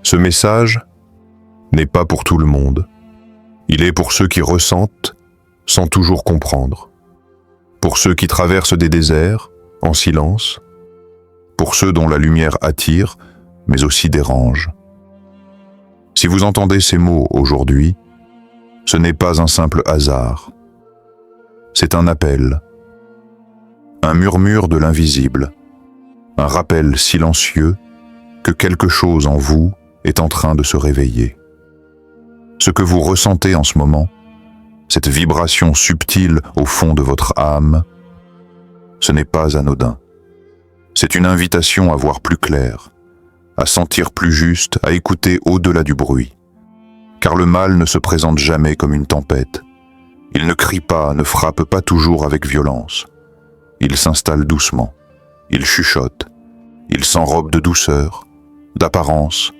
Ce message n'est pas pour tout le monde. Il est pour ceux qui ressentent sans toujours comprendre. Pour ceux qui traversent des déserts en silence. Pour ceux dont la lumière attire, mais aussi dérange. Si vous entendez ces mots aujourd'hui, ce n'est pas un simple hasard. C'est un appel, un murmure de l'invisible, un rappel silencieux que quelque chose en vous est en train de se réveiller. Ce que vous ressentez en ce moment, cette vibration subtile au fond de votre âme, ce n'est pas anodin. C'est une invitation à voir plus clair, à sentir plus juste, à écouter au-delà du bruit. Car le mal ne se présente jamais comme une tempête. Il ne crie pas, ne frappe pas toujours avec violence. Il s'installe doucement, il chuchote, il s'enrobe de douceur, d'apparence,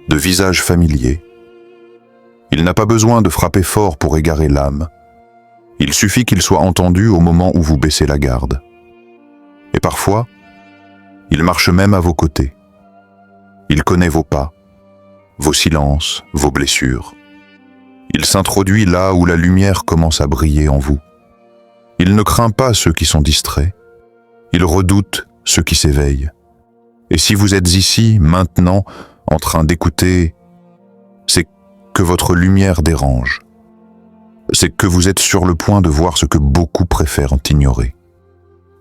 de visage familier. Il n'a pas besoin de frapper fort pour égarer l'âme. Il suffit qu'il soit entendu au moment où vous baissez la garde. Et parfois, il marche même à vos côtés. Il connaît vos pas, vos silences, vos blessures. Il s'introduit là où la lumière commence à briller en vous. Il ne craint pas ceux qui sont distraits. Il redoute ceux qui s'éveillent. Et si vous êtes ici, maintenant, en train d'écouter, c'est que votre lumière dérange. C'est que vous êtes sur le point de voir ce que beaucoup préfèrent ignorer.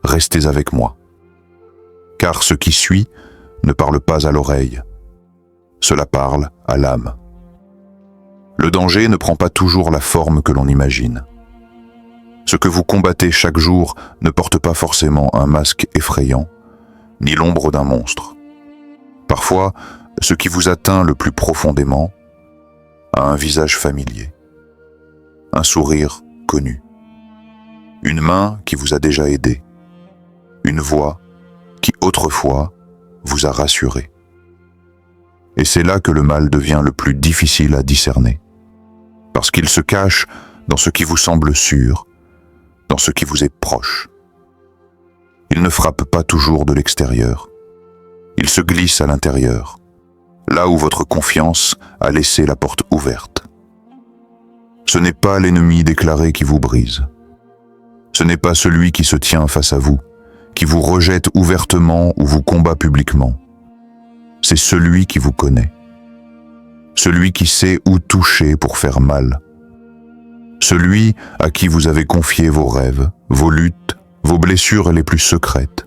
Restez avec moi. Car ce qui suit ne parle pas à l'oreille. Cela parle à l'âme. Le danger ne prend pas toujours la forme que l'on imagine. Ce que vous combattez chaque jour ne porte pas forcément un masque effrayant, ni l'ombre d'un monstre. Parfois, ce qui vous atteint le plus profondément a un visage familier, un sourire connu, une main qui vous a déjà aidé, une voix qui autrefois vous a rassuré. Et c'est là que le mal devient le plus difficile à discerner, parce qu'il se cache dans ce qui vous semble sûr, dans ce qui vous est proche. Il ne frappe pas toujours de l'extérieur, il se glisse à l'intérieur, là où votre confiance a laissé la porte ouverte. Ce n'est pas l'ennemi déclaré qui vous brise, ce n'est pas celui qui se tient face à vous, qui vous rejette ouvertement ou vous combat publiquement. C'est celui qui vous connaît. Celui qui sait où toucher pour faire mal. Celui à qui vous avez confié vos rêves, vos luttes, vos blessures les plus secrètes.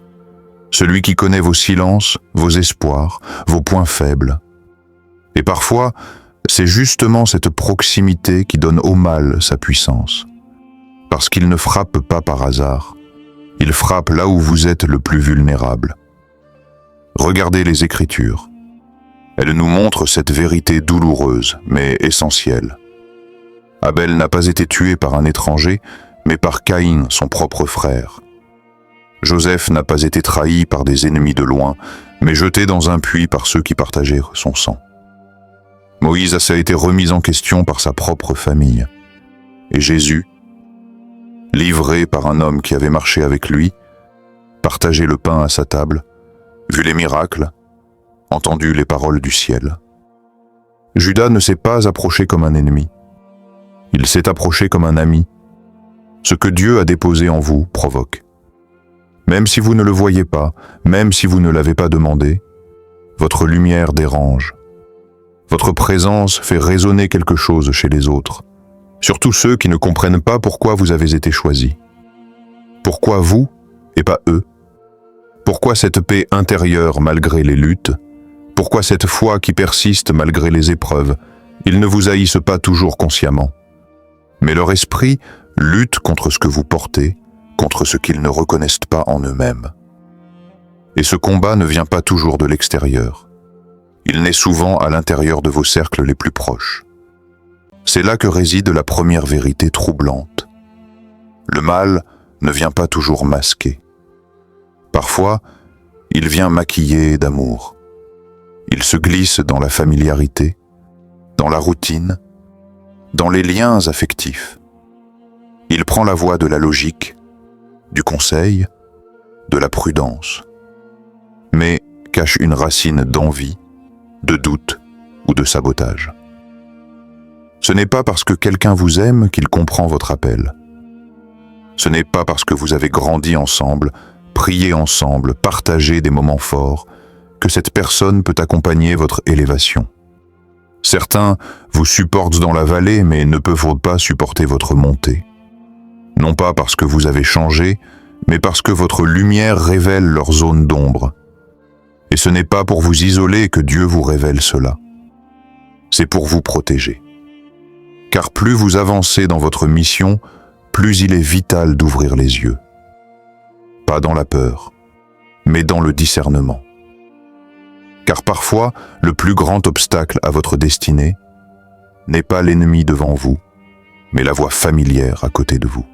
Celui qui connaît vos silences, vos espoirs, vos points faibles. Et parfois, c'est justement cette proximité qui donne au mal sa puissance. Parce qu'il ne frappe pas par hasard. Il frappe là où vous êtes le plus vulnérable. Regardez les Écritures. Elles nous montrent cette vérité douloureuse, mais essentielle. Abel n'a pas été tué par un étranger, mais par Caïn, son propre frère. Joseph n'a pas été trahi par des ennemis de loin, mais jeté dans un puits par ceux qui partageaient son sang. Moïse a été remis en question par sa propre famille. Et Jésus, livré par un homme qui avait marché avec lui, partagé le pain à sa table, vu les miracles, entendu les paroles du ciel. Judas ne s'est pas approché comme un ennemi. Il s'est approché comme un ami. Ce que Dieu a déposé en vous provoque. Même si vous ne le voyez pas, même si vous ne l'avez pas demandé, votre lumière dérange. Votre présence fait résonner quelque chose chez les autres, surtout ceux qui ne comprennent pas pourquoi vous avez été choisis. Pourquoi vous et pas eux? Pourquoi cette paix intérieure malgré les luttes? Pourquoi cette foi qui persiste malgré les épreuves? Ils ne vous haïssent pas toujours consciemment. Mais leur esprit lutte contre ce que vous portez, contre ce qu'ils ne reconnaissent pas en eux-mêmes. Et ce combat ne vient pas toujours de l'extérieur. Il naît souvent à l'intérieur de vos cercles les plus proches. C'est là que réside la première vérité troublante. Le mal ne vient pas toujours masqué. Parfois, il vient maquillé d'amour. Il se glisse dans la familiarité, dans la routine, dans les liens affectifs. Il prend la voie de la logique, du conseil, de la prudence, mais cache une racine d'envie, de doute, de sabotage. Ce n'est pas parce que quelqu'un vous aime qu'il comprend votre appel. Ce n'est pas parce que vous avez grandi ensemble, prié ensemble, partagé des moments forts, que cette personne peut accompagner votre élévation. Certains vous supportent dans la vallée, mais ne peuvent pas supporter votre montée. Non pas parce que vous avez changé, mais parce que votre lumière révèle leur zone d'ombre. Et ce n'est pas pour vous isoler que Dieu vous révèle cela. C'est pour vous protéger. Car plus vous avancez dans votre mission, plus il est vital d'ouvrir les yeux. Pas dans la peur, mais dans le discernement. Car parfois, le plus grand obstacle à votre destinée n'est pas l'ennemi devant vous, mais la voix familière à côté de vous.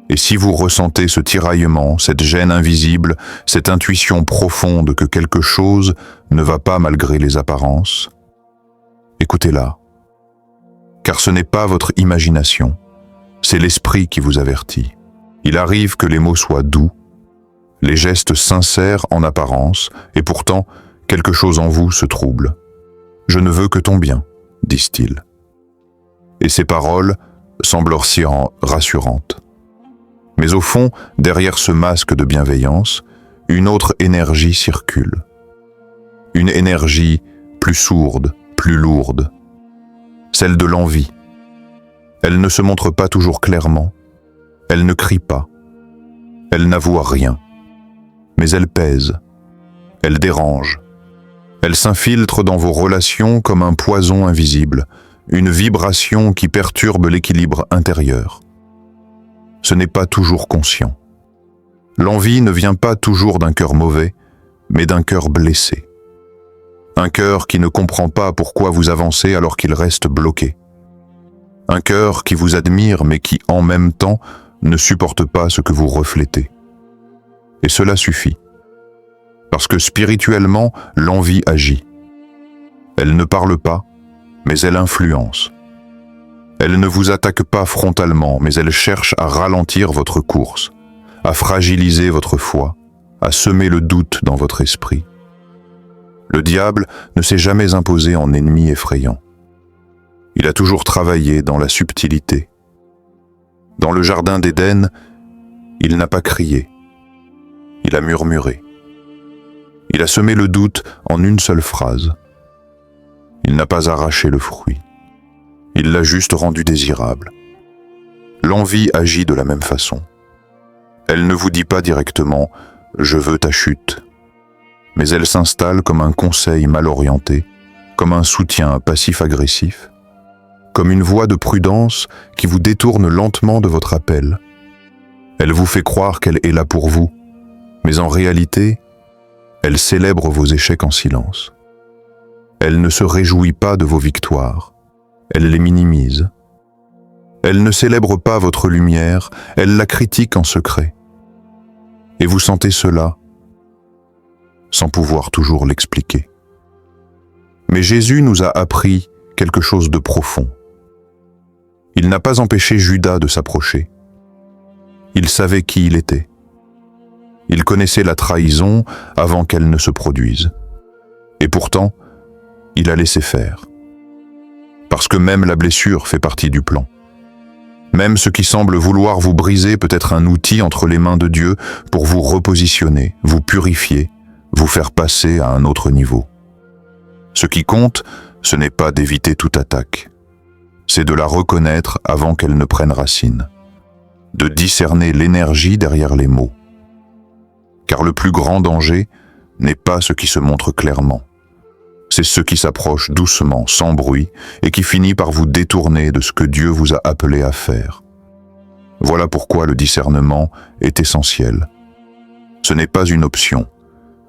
Et si vous ressentez ce tiraillement, cette gêne invisible, cette intuition profonde que quelque chose ne va pas malgré les apparences, écoutez-la. Car ce n'est pas votre imagination, c'est l'esprit qui vous avertit. Il arrive que les mots soient doux, les gestes sincères en apparence, et pourtant, quelque chose en vous se trouble. « Je ne veux que ton bien », disent-ils. Et ces paroles semblent si rassurantes. Mais au fond, derrière ce masque de bienveillance, une autre énergie circule. Une énergie plus sourde, plus lourde. Celle de l'envie. Elle ne se montre pas toujours clairement. Elle ne crie pas. Elle n'avoue rien. Mais elle pèse. Elle dérange. Elle s'infiltre dans vos relations comme un poison invisible, une vibration qui perturbe l'équilibre intérieur. Ce n'est pas toujours conscient. L'envie ne vient pas toujours d'un cœur mauvais, mais d'un cœur blessé. Un cœur qui ne comprend pas pourquoi vous avancez alors qu'il reste bloqué. Un cœur qui vous admire mais qui, en même temps, ne supporte pas ce que vous reflétez. Et cela suffit. Parce que spirituellement, l'envie agit. Elle ne parle pas, mais elle influence. Elle ne vous attaque pas frontalement, mais elle cherche à ralentir votre course, à fragiliser votre foi, à semer le doute dans votre esprit. Le diable ne s'est jamais imposé en ennemi effrayant. Il a toujours travaillé dans la subtilité. Dans le jardin d'Éden, il n'a pas crié, il a murmuré. Il a semé le doute en une seule phrase. Il n'a pas arraché le fruit. Il l'a juste rendu désirable. L'envie agit de la même façon. Elle ne vous dit pas directement « je veux ta chute », mais elle s'installe comme un conseil mal orienté, comme un soutien passif-agressif, comme une voix de prudence qui vous détourne lentement de votre appel. Elle vous fait croire qu'elle est là pour vous, mais en réalité, elle célèbre vos échecs en silence. Elle ne se réjouit pas de vos victoires, elle les minimise. Elle ne célèbre pas votre lumière, elle la critique en secret. Et vous sentez cela, sans pouvoir toujours l'expliquer. Mais Jésus nous a appris quelque chose de profond. Il n'a pas empêché Judas de s'approcher. Il savait qui il était. Il connaissait la trahison avant qu'elle ne se produise. Et pourtant, il a laissé faire. Parce que même la blessure fait partie du plan. Même ce qui semble vouloir vous briser peut être un outil entre les mains de Dieu pour vous repositionner, vous purifier, vous faire passer à un autre niveau. Ce qui compte, ce n'est pas d'éviter toute attaque. C'est de la reconnaître avant qu'elle ne prenne racine. De discerner l'énergie derrière les mots. Car le plus grand danger n'est pas ce qui se montre clairement. C'est ce qui s'approche doucement, sans bruit, et qui finit par vous détourner de ce que Dieu vous a appelé à faire. Voilà pourquoi le discernement est essentiel. Ce n'est pas une option,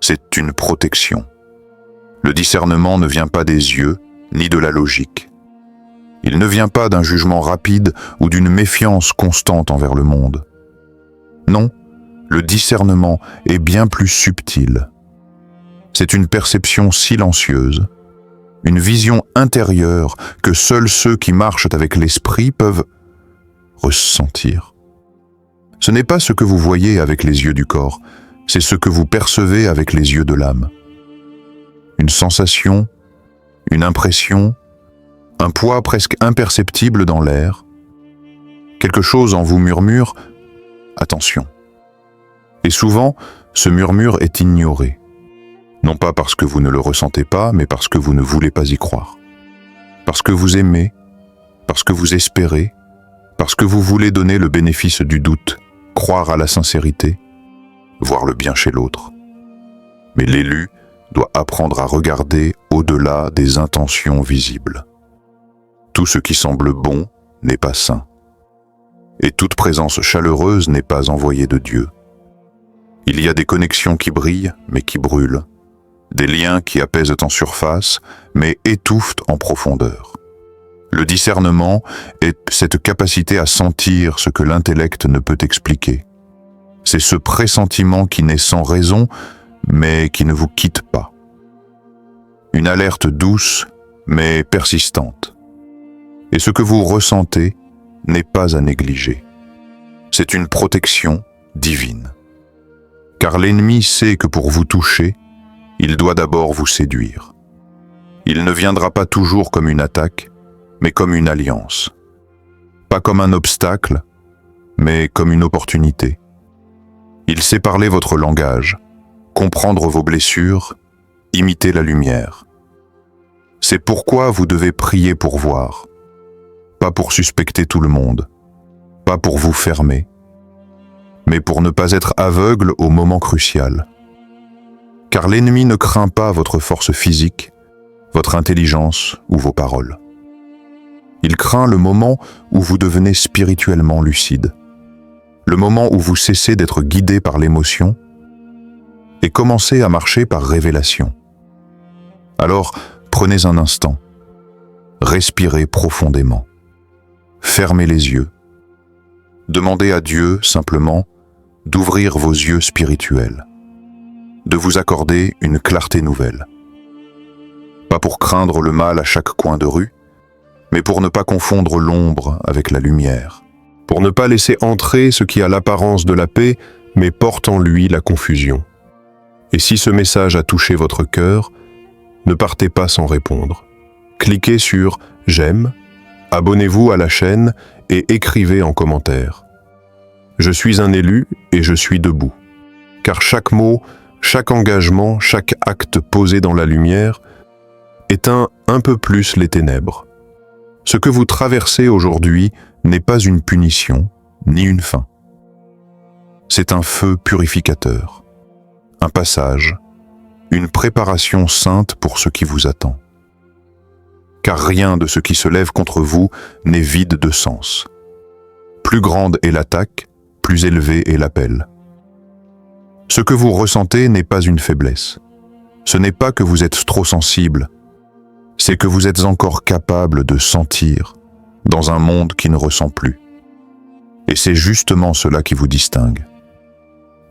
c'est une protection. Le discernement ne vient pas des yeux, ni de la logique. Il ne vient pas d'un jugement rapide ou d'une méfiance constante envers le monde. Non, le discernement est bien plus subtil. C'est une perception silencieuse, une vision intérieure que seuls ceux qui marchent avec l'esprit peuvent ressentir. Ce n'est pas ce que vous voyez avec les yeux du corps, c'est ce que vous percevez avec les yeux de l'âme. Une sensation, une impression, un poids presque imperceptible dans l'air. Quelque chose en vous murmure « Attention ». Et souvent, ce murmure est ignoré. Non pas parce que vous ne le ressentez pas, mais parce que vous ne voulez pas y croire. Parce que vous aimez, parce que vous espérez, parce que vous voulez donner le bénéfice du doute, croire à la sincérité, voir le bien chez l'autre. Mais l'élu doit apprendre à regarder au-delà des intentions visibles. Tout ce qui semble bon n'est pas sain. Et toute présence chaleureuse n'est pas envoyée de Dieu. Il y a des connexions qui brillent, mais qui brûlent. Des liens qui apaisent en surface, mais étouffent en profondeur. Le discernement est cette capacité à sentir ce que l'intellect ne peut expliquer. C'est ce pressentiment qui naît sans raison, mais qui ne vous quitte pas. Une alerte douce, mais persistante. Et ce que vous ressentez n'est pas à négliger. C'est une protection divine. Car l'ennemi sait que pour vous toucher, il doit d'abord vous séduire. Il ne viendra pas toujours comme une attaque, mais comme une alliance. Pas comme un obstacle, mais comme une opportunité. Il sait parler votre langage, comprendre vos blessures, imiter la lumière. C'est pourquoi vous devez prier pour voir, pas pour suspecter tout le monde, pas pour vous fermer, mais pour ne pas être aveugle au moment crucial. Car l'ennemi ne craint pas votre force physique, votre intelligence ou vos paroles. Il craint le moment où vous devenez spirituellement lucide, le moment où vous cessez d'être guidé par l'émotion et commencez à marcher par révélation. Alors, prenez un instant, respirez profondément, fermez les yeux, demandez à Dieu simplement d'ouvrir vos yeux spirituels, de vous accorder une clarté nouvelle. Pas pour craindre le mal à chaque coin de rue, mais pour ne pas confondre l'ombre avec la lumière, pour ne pas laisser entrer ce qui a l'apparence de la paix, mais porte en lui la confusion. Et si ce message a touché votre cœur, ne partez pas sans répondre. Cliquez sur « J'aime », abonnez-vous à la chaîne et écrivez en commentaire. Je suis un élu et je suis debout. Car chaque mot, chaque engagement, chaque acte posé dans la lumière éteint un peu plus les ténèbres. Ce que vous traversez aujourd'hui n'est pas une punition, ni une fin. C'est un feu purificateur, un passage, une préparation sainte pour ce qui vous attend. Car rien de ce qui se lève contre vous n'est vide de sens. Plus grande est l'attaque, plus élevé est l'appel. Ce que vous ressentez n'est pas une faiblesse. Ce n'est pas que vous êtes trop sensible, c'est que vous êtes encore capable de sentir dans un monde qui ne ressent plus. Et c'est justement cela qui vous distingue.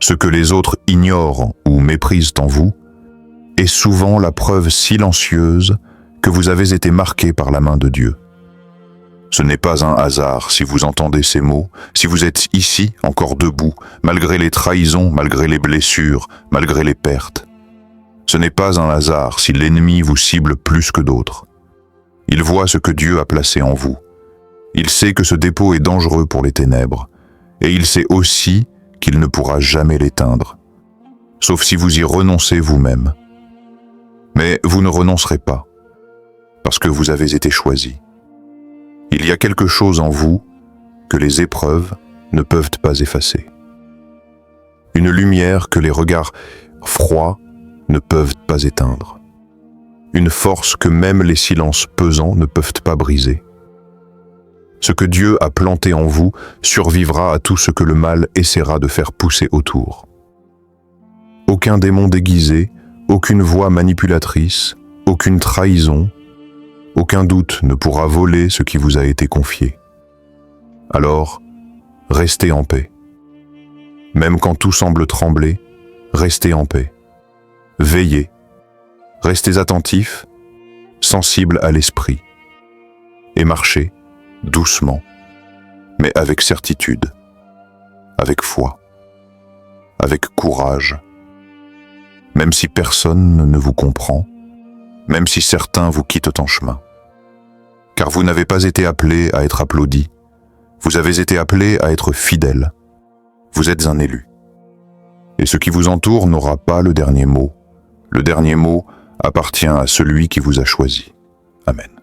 Ce que les autres ignorent ou méprisent en vous est souvent la preuve silencieuse que vous avez été marqué par la main de Dieu. Ce n'est pas un hasard si vous entendez ces mots, si vous êtes ici, encore debout, malgré les trahisons, malgré les blessures, malgré les pertes. Ce n'est pas un hasard si l'ennemi vous cible plus que d'autres. Il voit ce que Dieu a placé en vous. Il sait que ce dépôt est dangereux pour les ténèbres, et il sait aussi qu'il ne pourra jamais l'éteindre, sauf si vous y renoncez vous-même. Mais vous ne renoncerez pas, parce que vous avez été choisi. Il y a quelque chose en vous que les épreuves ne peuvent pas effacer. Une lumière que les regards froids ne peuvent pas éteindre. Une force que même les silences pesants ne peuvent pas briser. Ce que Dieu a planté en vous survivra à tout ce que le mal essaiera de faire pousser autour. Aucun démon déguisé, aucune voix manipulatrice, aucune trahison, aucun doute ne pourra voler ce qui vous a été confié. Alors, restez en paix. Même quand tout semble trembler, restez en paix. Veillez, restez attentifs, sensibles à l'esprit, et marchez doucement, mais avec certitude, avec foi, avec courage. Même si personne ne vous comprend, même si certains vous quittent en chemin. Car vous n'avez pas été appelés à être applaudis, vous avez été appelés à être fidèles. Vous êtes un élu. Et ce qui vous entoure n'aura pas le dernier mot. Le dernier mot appartient à celui qui vous a choisi. Amen.